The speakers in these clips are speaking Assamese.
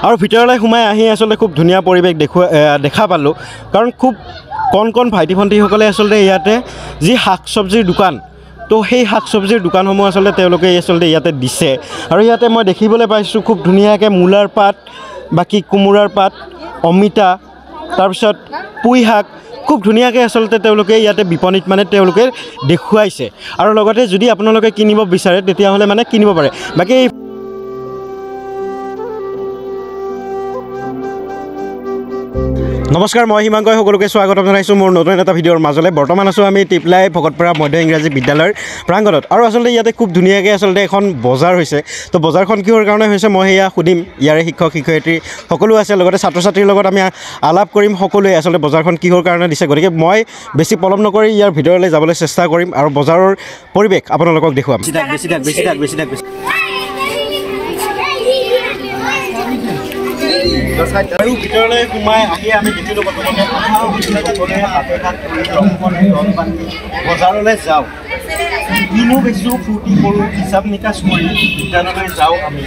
আৰু ভিতৰলৈ সোমাই আহি আচলতে খুব ধুনীয়া পৰিৱেশ দেখা পালোঁ কাৰণ খুব কণ ভাইটি ভণ্টিসকলে আচলতে ইয়াতে যি শাক চব্জিৰ দোকান তো সেই শাক চব্জিৰ দোকানসমূহ আচলতে তেওঁলোকে আচলতে ইয়াতে দিছে আৰু ইয়াতে মই দেখিবলৈ পাইছোঁ খুব ধুনীয়াকৈ মূলাৰ পাত বাকী কোমোৰাৰ পাত অমিতা তাৰপিছত পুঁই শাক খুব ধুনীয়াকৈ আচলতে তেওঁলোকে ইয়াতে বিপণীত মানে তেওঁলোকে দেখুৱাইছে আৰু লগতে যদি আপোনালোকে কিনিব বিচাৰে তেতিয়াহ'লে মানে কিনিব পাৰে বাকী নমস্কাৰ মই হিমাংকই সকলোকে স্বাগতম জনাইছোঁ মোৰ নতুন এটা ভিডিঅ'ৰ মাজলৈ বৰ্তমান আছোঁ আমি টিপলাই ভকতপাৰা মধ্য ইংৰাজী বিদ্যালয়ৰ প্ৰাংগণত আৰু আচলতে ইয়াতে খুব ধুনীয়াকৈ আচলতে এখন বজাৰ হৈছে তো বজাৰখন কিহৰ কাৰণে হৈছে মই সেয়া সুধিম ইয়াৰে শিক্ষক শিক্ষয়িত্ৰী সকলো আছে লগতে ছাত্ৰ ছাত্ৰীৰ লগত আমি আলাপ কৰিম সকলোৱে আচলতে বজাৰখন কিহৰ কাৰণে দিছে গতিকে মই বেছি পলম নকৰি ইয়াৰ ভিতৰলৈ যাবলৈ চেষ্টা কৰিম আৰু বজাৰৰ পৰিৱেশ আপোনালোকক দেখুৱাম আৰু ভিতৰলৈ সোমাই আহি আমি দেখিলোঁ বৰ্তমানে বজাৰলৈ যাওঁ কিনো বেছোঁ ফূৰ্তি কৰোঁ হিচাপ নিকাচ কৰি বিদ্যালয়লৈ যাওঁ আমি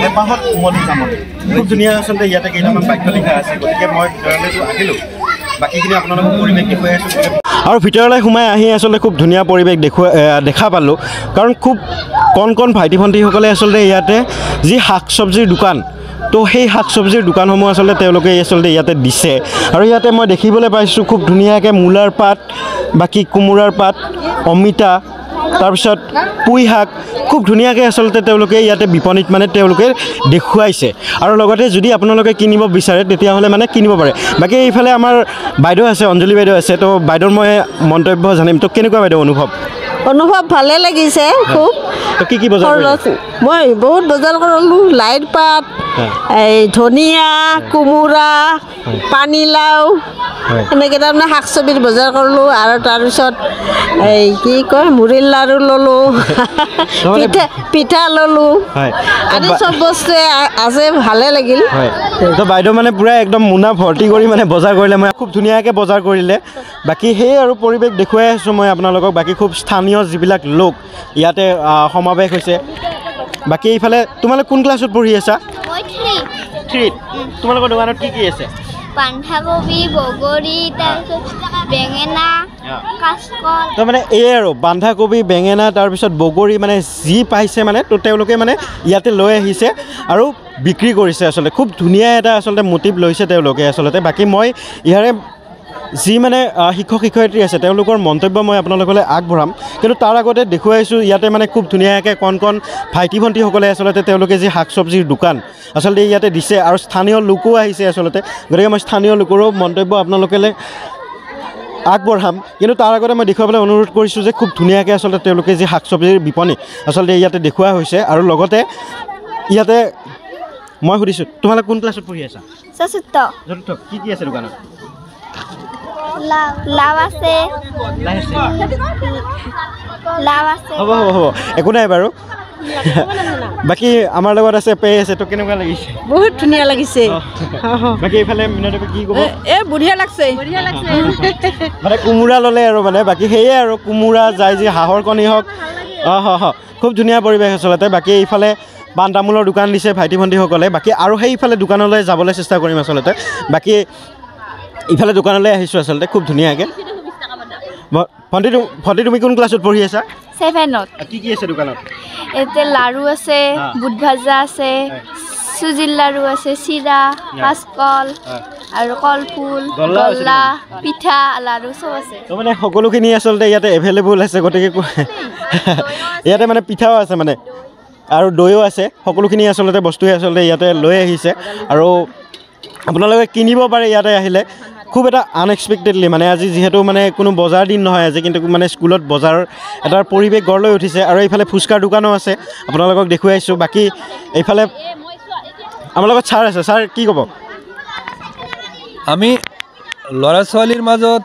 এপাহত উমলি যাম খুব ধুনীয়া আচলতে ইয়াতে কেইটামান বাক্য লিখা আছে গতিকে মই ভিতৰলৈতো আহিলোঁ বাকীখিনি আপোনালোকক পৰিৱেশ দেখুৱাই আছোঁ আৰু ভিতৰলৈ সোমাই আহি আচলতে খুব ধুনীয়া পৰিৱেশ দেখা পালোঁ কাৰণ খুব কণ ভাইটি ভণ্টিসকলে আচলতে ইয়াতে যি শাক চব্জিৰ দোকান তো সেই শাক চব্জিৰ দোকানসমূহ আচলতে তেওঁলোকে আচলতে ইয়াতে দিছে আৰু ইয়াতে মই দেখিবলৈ পাইছোঁ খুব ধুনীয়াকৈ মূলাৰ পাত বাকী কোমোৰাৰ পাত অমিতা তাৰপিছত পুঁই শাক খুব ধুনীয়াকৈ আচলতে তেওঁলোকে ইয়াতে বিপণীত মানে তেওঁলোকে দেখুৱাইছে আৰু লগতে যদি আপোনালোকে কিনিব বিচাৰে তেতিয়াহ'লে মানে কিনিব পাৰে বাকী এইফালে আমাৰ বাইদেউ আছে অঞ্জলি বাইদেউ আছে তো বাইদেউৰ মই মন্তব্য জানিম তো কেনেকুৱা বাইদেউ অনুভৱ ভালে লাগিছে খুব কি বজাৰ মই বহুত বজাৰ কৰিলোঁ লাইট পাত এই ধনিয়া কোমোৰা পানীলাও এনেকৈ তাৰমানে শাক চব্জিৰ বজাৰ কৰিলোঁ আৰু তাৰপিছত এই কি কয় মুড়িৰ লাড়ু ল'লোঁ পিঠা ল'লোঁ আদি চব বস্তুৱে আছে ভালে লাগিল তো বাইদেউ মানে পূৰা একদম মোনা ভৰ্তি কৰি মানে বজাৰ কৰিলে মই খুব ধুনীয়াকৈ বজাৰ কৰিলে বাকী সেই আৰু পৰিৱেশ দেখুৱাই আছোঁ মই আপোনালোকক বাকী খুব স্থানীয় যিবিলাক লোক ইয়াতে সমাৱেশ হৈছে বাকী এইফালে তোমালোক কোন ক্লাছত পঢ়ি আছা তোমালোকৰ দোকানত কি আছে বন্ধাকবি বগৰী তাৰপিছত বেঙেনা কাঁচকল তো মানে এই আৰু বন্ধাকবি বেঙেনা তাৰপিছত বগৰী মানে যি পাইছে মানে তো তেওঁলোকে মানে ইয়াতে লৈ আহিছে আৰু বিক্ৰী কৰিছে আচলতে খুব ধুনীয়া এটা আচলতে মোটিভ লৈছে তেওঁলোকে আচলতে বাকী মই ইয়াৰে যি মানে শিক্ষক শিক্ষয়িত্ৰী আছে তেওঁলোকৰ মন্তব্য মই আপোনালোকলৈ আগবঢ়াম কিন্তু তাৰ আগতে দেখুৱাইছোঁ ইয়াতে মানে খুব ধুনীয়াকৈ কণ ভাইটি ভণ্টিসকলে আচলতে তেওঁলোকে যি শাক চব্জিৰ দোকান আচলতে ইয়াতে দিছে আৰু স্থানীয় লোকো আহিছে আচলতে গতিকে মই স্থানীয় লোকৰো মন্তব্য আপোনালোকলৈ আগবঢ়াম কিন্তু তাৰ আগতে মই দেখুৱাবলৈ অনুৰোধ কৰিছোঁ যে খুব ধুনীয়াকৈ আচলতে তেওঁলোকে যি শাক চব্জিৰ বিপণী আচলতে ইয়াতে দেখুওৱা হৈছে আৰু লগতে ইয়াতে মই সুধিছোঁ তোমালোক কোন ক্লাছত পঢ়ি আছা চতুৰ্থ কি আছে দোকানত লাও আছে হ'ব একো নাই বাৰু বাকী আমাৰ লগত আছে পে আছে তো কেনেকুৱা লাগিছে বহুত ধুনীয়া লাগিছে বাকী এইফালে মিনতকে কি ক'ব বঢ়িয়া লাগছে মানে কোমোৰা ল'লে আৰু মানে বাকী সেয়ে আৰু কোমোৰা যায় যি হাঁহৰ কণী হওক খুব ধুনীয়া পৰিৱেশ আচলতে বাকী এইফালে পাণ তামোলৰ দোকান দিছে ভাইটি ভণ্টিসকলে বাকী আৰু সেইফালে দোকানলৈ যাবলৈ চেষ্টা কৰিম আচলতে বাকী ইফালে দোকানলৈ আহিছোঁ আচলতে খুব ধুনীয়াকৈ ভণ্টি তুমি কোন ক্লাছত পঢ়ি আছা 7ত কি আছে দোকানত এতে লাড়ু আছে বুট ভাজা আছে সুজিৰ লাড়ু আছে চিৰা কাঁচকল আৰু কলফুল গল্লা পিঠা লাড়ু চব আছে তো মানে সকলোখিনি আচলতে ইয়াতে এভেইলেবল আছে গতিকে ইয়াতে মানে পিঠাও আছে মানে আৰু দৈও আছে সকলোখিনি আচলতে বস্তুৱে আচলতে ইয়াতে লৈ আহিছে আৰু আপোনালোকে কিনিব পাৰে ইয়াতে আহিলে খুব এটা আনএক্সপেক্টেডলি মানে আজি যিহেতু মানে কোনো বজাৰ দিন নহয় আজি কিন্তু মানে স্কুলত বজাৰৰ এটা পৰিৱেশ গঢ় লৈ উঠিছে আৰু এইফালে ফুচকাৰ দোকানো আছে আপোনালোকক দেখুৱাইছোঁ বাকী এইফালে আমাৰ লগত ছাৰ আছে ছাৰ কি ক'ব আমি ল'ৰা ছোৱালীৰ মাজত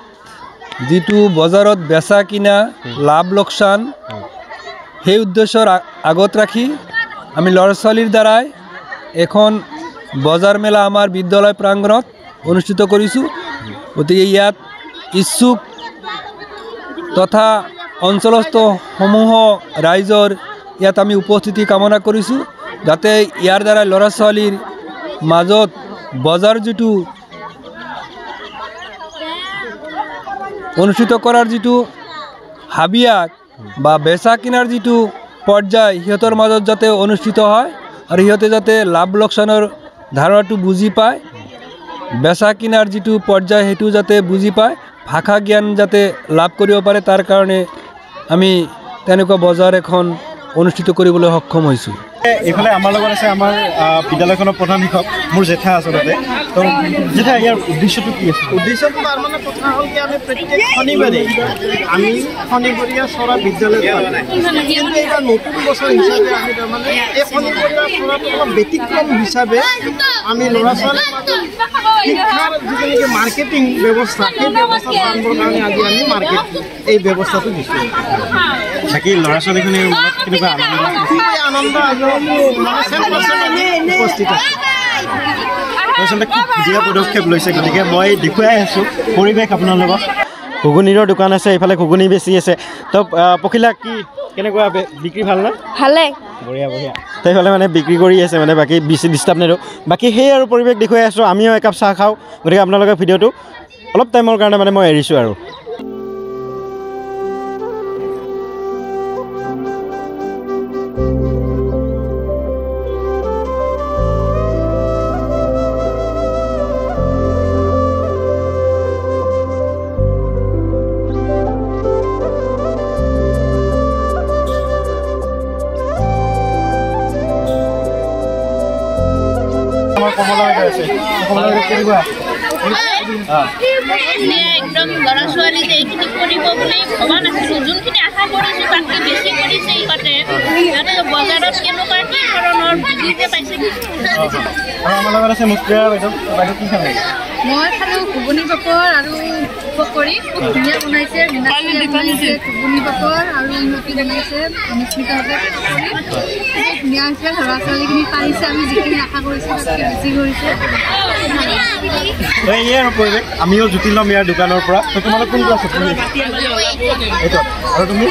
যিটো বজাৰত বেচা কিনা লাভ লোকচান সেই উদ্দেশ্যৰ আগত ৰাখি আমি ল'ৰা ছোৱালীৰ দ্বাৰাই এখন বজাৰ মেলা আমাৰ বিদ্যালয় প্ৰাংগণত অনুষ্ঠিত কৰিছোঁ গতিকে ইয়াত ইচ্ছুক তথা অঞ্চলস্থ সমূহ ৰাইজৰ ইয়াত আমি উপস্থিতি কামনা কৰিছোঁ যাতে ইয়াৰ দ্বাৰা ল'ৰা ছোৱালীৰ মাজত বজাৰ যিটো অনুষ্ঠিত কৰাৰ যিটো হাবিয়াক বা বেচা কিনাৰ যিটো পৰ্যায় সিহঁতৰ মাজত যাতে অনুষ্ঠিত হয় আৰু সিহঁতে যাতে লাভ লোকচানৰ ধাৰণাটো বুজি পায় বেচা কিনাৰ যিটো পৰ্যায় সেইটো যাতে বুজি পায় ভাষা জ্ঞান যাতে লাভ কৰিব পাৰে তাৰ কাৰণে আমি তেনেকুৱা বজাৰ এখন অনুষ্ঠিত কৰিবলৈ সক্ষম হৈছোঁ এইফালে আমাৰ লগত আছে আমাৰ বিদ্যালয়খনৰ প্ৰধান শিক্ষক মোৰ জেঠা আচলতে তো জেঠা ইয়াৰ উদ্দেশ্যটো কি আছে উদ্দেশ্যটো তাৰ মানে কথা হ'ল কি আমি প্ৰত্যেক শনিবাৰে আমি শনিবৰীয়া চৰা বিদ্যালয়ত কিন্তু এটা নতুন বছৰ হিচাপে আমি তাৰমানে এই শনিবৰীয়া চৰাটো অলপ ব্যতিক্ৰম হিচাপে আমি ল'ৰা ছোৱালীৰ মাজত শিক্ষাৰ যিটো নেকি মাৰ্কেটিং ব্যৱস্থা সেই ব্যৱস্থা আনিবৰ কাৰণে আজি আমি মাৰ্কেট এই ব্যৱস্থাটো দিছোঁ বাকী ল'ৰা ছোৱালীখিনিৰ মনত কেনেকুৱা আনন্দ মানে উপস্থিত আছে আচলতে খুব ধুনীয়া পদক্ষেপ লৈছে গতিকে মই দেখুৱাই আছোঁ পৰিৱেশ আপোনাৰ লগত ঘুগুনিৰৰ দোকান আছে এইফালে ঘুগুনি বেছি আছে তো পখিলা কি কেনেকুৱা বিক্ৰী ভাল না ভালে বঢ়িয়া বঢ়িয়া তো এইফালে মানে বিক্ৰী কৰি আছে মানে বাকী বেছি ডিষ্টাৰ্ব নেৰো বাকী সেই আৰু পৰিৱেশ দেখুৱাই আছোঁ আমিও একাপ চাহ খাওঁ গতিকে আপোনালোকৰ ভিডিঅ'টো অলপ টাইমৰ কাৰণে মানে মই এৰিছোঁ আৰু একদম ল'ৰা ছোৱালী যে এইখিনি কৰিব বুলি ভবা নাছিলোঁ যোনখিনি আশা কৰিছোঁ তাতকৈ বেছি কৰিছে ইহঁতে আৰু বজাৰত কেনেকুৱা কি ধৰণৰ বুজিতে পাইছে আমাৰ লগত আছে মুস্ফিয়া বাইদেউ বাইদেউ কি খালে মই খালোঁ ঘুগুনি পাপৰ আৰু পকৰি খুব ধুনীয়া বনাইছে বনাইছে ঘুগুনি পাপৰ আৰু ইহঁতি বনাইছে অনুস্মিতাহঁতে পকৰি ধুনীয়া হৈছে ল'ৰা ছোৱালীখিনি পাৰিছে আমি যিখিনি আশা কৰিছোঁ তাতকৈ বেছি কৰিছে এই আৰু পৰিৱেশ আমিও জুতি ল'ম ইয়াৰ দোকানৰ পৰা তো তোমালোক কোনটো আছে এইটো আৰু তুমি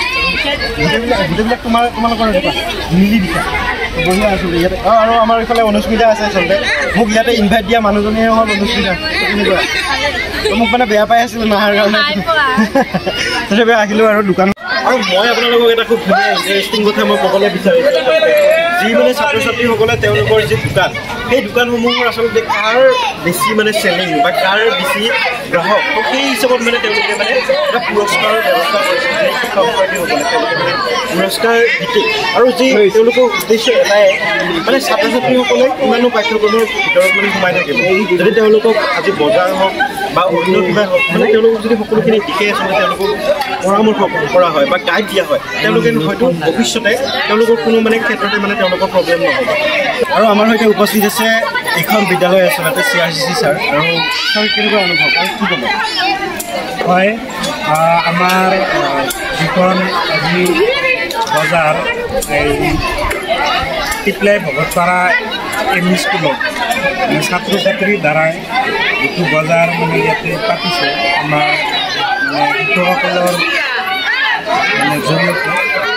গোটেইবিলাক তোমালোকৰ দোকান মিলি দিছা বঢ়িয়া আছোঁ ইয়াতে আৰু আমাৰ এইফালে অনুস্মিতা আছে আচলতে মোক ইয়াতে ইনভাইট দিয়া মানুহজনীয়ে হ'ল অনুস্মিতা কেনেকুৱা মোক মানে বেয়া পাই আছিলোঁ নহাৰ কাৰণে তথাপি আহিলোঁ আৰু দোকান আৰু মই আপোনালোকক এটা খুব ধুনীয়া ইণ্টাৰেষ্টিং কথা মই ক'বলৈ বিচাৰিছোঁ যি মানে ছাত্ৰ ছাত্ৰীসকলে তেওঁলোকৰ যি দোকান সেই দোকানসমূহৰ আচলতে কাৰ বেছি মানে চেলিং বা কাৰ বেছি গ্ৰাহক সেই হিচাপত মানে তেওঁলোকে মানে এটা পুৰস্কাৰৰ ব্যৱস্থা কৰিছে শিক্ষাৰ্থীসকলে তেওঁলোকে মানে পুৰস্কাৰ ভিত্তিক আৰু যি তেওঁলোকৰ উদ্দেশ্য এটাই মানে ছাত্ৰ ছাত্ৰীসকলে ইমানো পাঠ্যক্ৰমৰ ভিতৰত মানে সোমাই থাকিব যদি তেওঁলোকক আজি বজাৰ হওক বা অন্য কিবা হওক মানে তেওঁলোকক যদি সকলোখিনি দিশে আচলতে তেওঁলোকক পৰামৰ্শ কৰা হয় বা গাইড দিয়া হয় তেওঁলোকে হয়তো ভৱিষ্যতে তেওঁলোকৰ কোনো মানে ক্ষেত্ৰতে মানে তেওঁলোকৰ প্ৰব্লেম নহ'ব আৰু আমাৰ সৈতে উপস্থিত আছে এখন বিদ্যালয় আচলতে CRCC ছাৰ আৰু ছাৰ কেনেকুৱা অনুভৱ আৰু কি ক'ব হয় আমাৰ যিখন আজি বজাৰ এই টিপলাই ভগতপাৰা এম ই স্কুলত ছাত্ৰ ছাত্ৰীৰ দ্বাৰাই যিটো বজাৰ মানে ইয়াতে পাতিছে আমাৰ শিক্ষকসকলৰ মানে জৰিয়তে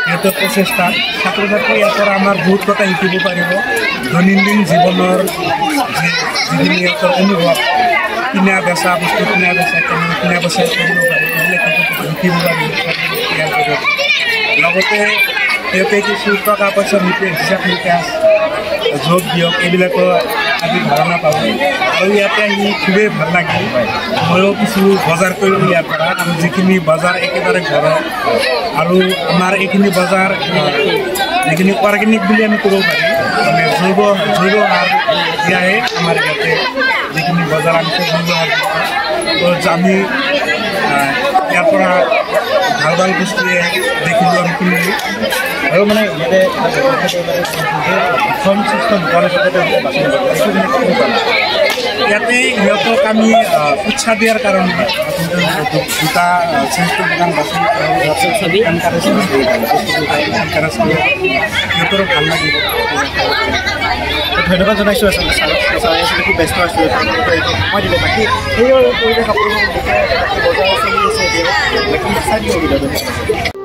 সিহঁতৰ প্ৰচেষ্টাত ছাত্ৰ ছাত্ৰী ইয়াৰ পৰা আমাৰ বহুত কথা শিকিব পাৰিব দৈনন্দিন জীৱনৰ যিখিনি সিহঁতৰ অনুভৱ কিনা বেচা বস্তু কিনা বেচা কিনা বেচা কৰিব পাৰি এইবিলাক শিকিব পাৰিব ইয়াৰ জৰিয়তে লগতে সিহঁতে কিছু টকা পইচা হিচাপ নিকাচ যোগ দিয়ক এইবিলাকৰ আদি ধাৰণা পাব আৰু ইয়াতে আহি খুবেই ভাল লাগিল ময়ো কিছু বজাৰ কৰিলোঁ ইয়াৰ পৰা আৰু যিখিনি বজাৰ একেবাৰে ঘৰত আৰু আমাৰ এইখিনি বজাৰ যিখিনি অৰ্গেনিক বুলি আমি ক'ব পাৰিম মানে জৈৱ সাৰ দিয়াহে আমাৰ ইয়াতে যিখিনি বজাৰ আনিছে জৈৱ সাৰ আমি ইয়াৰ পৰা ভাল ভাল বস্তুৱে দেখিলোঁ আমি কিনিলোঁ আৰু মানে ইয়াতে ইয়াতে সিহঁতক আমি উৎসাহ দিয়াৰ কাৰণে দুটা শ্ৰেষ্ঠ দোকান বাছি সিহঁতৰো ভাল লাগিব ধন্যবাদ জনাইছোঁ আচলতে ছাৰে আচলতে খুব ব্যস্ত আছোঁ সময় দিলে বাকী সেই পৰিৱেশ আপোনালোকক বজাৰ চলি আছে এতিয়া বাকী চাই দিব